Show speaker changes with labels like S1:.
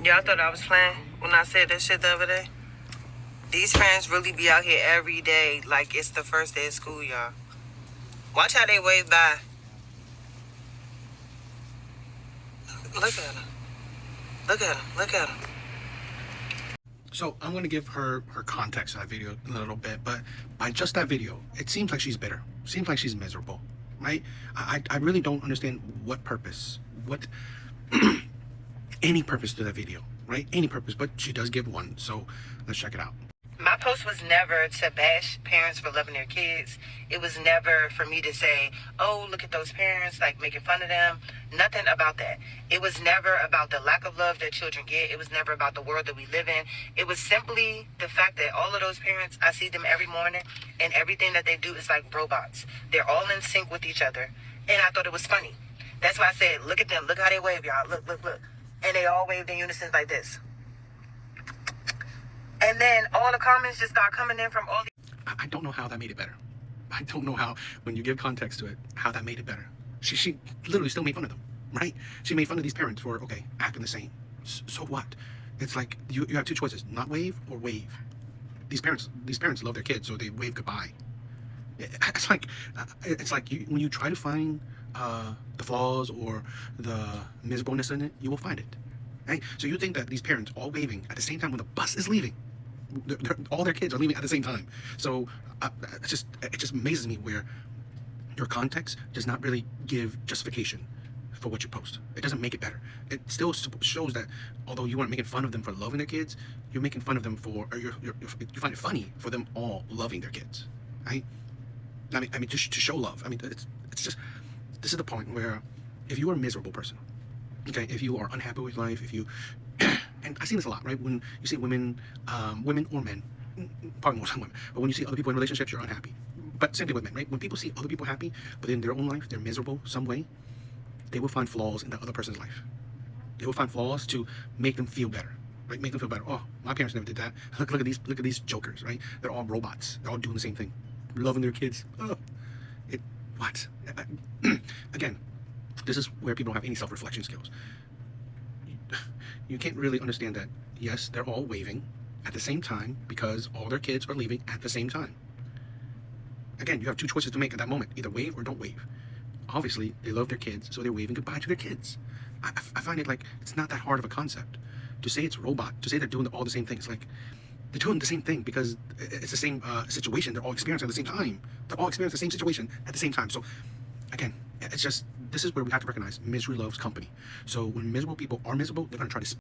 S1: Y'all thought I was playing when I said that shit the other day? These parents really be out here every day like it's the first day of school, y'all. Watch how they wave by. Look at her. Look at her. Look at her.
S2: So I'm going to give her context of that video a little bit, but by just that video, it seems like she's bitter. Seems like she's miserable, right? I really don't understand what purpose, what any purpose to that video, right? Any purpose, but she does give one. So let's check it out.
S1: My post was never to bash parents for loving their kids. It was never for me to say, oh, look at those parents, like making fun of them. Nothing about that. It was never about the lack of love that children get. It was never about the world that we live in. It was simply the fact that all of those parents, I see them every morning, and everything that they do is like robots. They're all in sync with each other. And I thought it was funny. That's why I said, look at them. Look how they wave, y'all. Look, look, look. And they all waved in unison like this. And then all the comments just start coming in from all the...
S2: I don't know how that made it better. I don't know how, when you give context to it, how that made it better. She literally still made fun of them, right? She made fun of these parents for, okay, acting the same. So what? It's like, you have two choices, not wave or wave. These parents love their kids, so they wave goodbye. It's like when you try to find the flaws or the miserableness in it, you will find it, right? So you think that these parents all waving at the same time when the bus is leaving, all their kids are leaving at the same time. So it just amazes me where your context does not really give justification for what you post. It doesn't make it better. It still shows that although you aren't making fun of them for loving their kids, you're making fun of them for, or you find it funny for them all loving their kids, right? I mean, to show love. I mean, it's just, this is the point where if you are a miserable person, okay, if you are unhappy with life, if you, and I see this a lot, right? When you see women or men, probably more than women, but when you see other people in relationships, you're unhappy. But same thing with men, right? When people see other people happy, but in their own life, they're miserable some way, they will find flaws in the other person's life. They will find flaws to make them feel better, right? Make them feel better. Oh, my parents never did that. Look at these jokers, right? They're all robots. They're all doing the same thing, loving their kids. Oh, what? Again, this is where people don't have any self-reflection skills. You can't really understand that, yes, they're all waving at the same time because all their kids are leaving at the same time. Again, you have two choices to make at that moment. Either wave or don't wave. Obviously, they love their kids, so they're waving goodbye to their kids. I find it like it's not that hard of a concept. To say it's robot, to say they're doing all the same things, like they're doing the same thing because it's the same situation. They're all experiencing at the same time. They're all experiencing the same situation at the same time. So, again, it's just, this is where we have to recognize misery loves company. So when miserable people are miserable, they're going to try to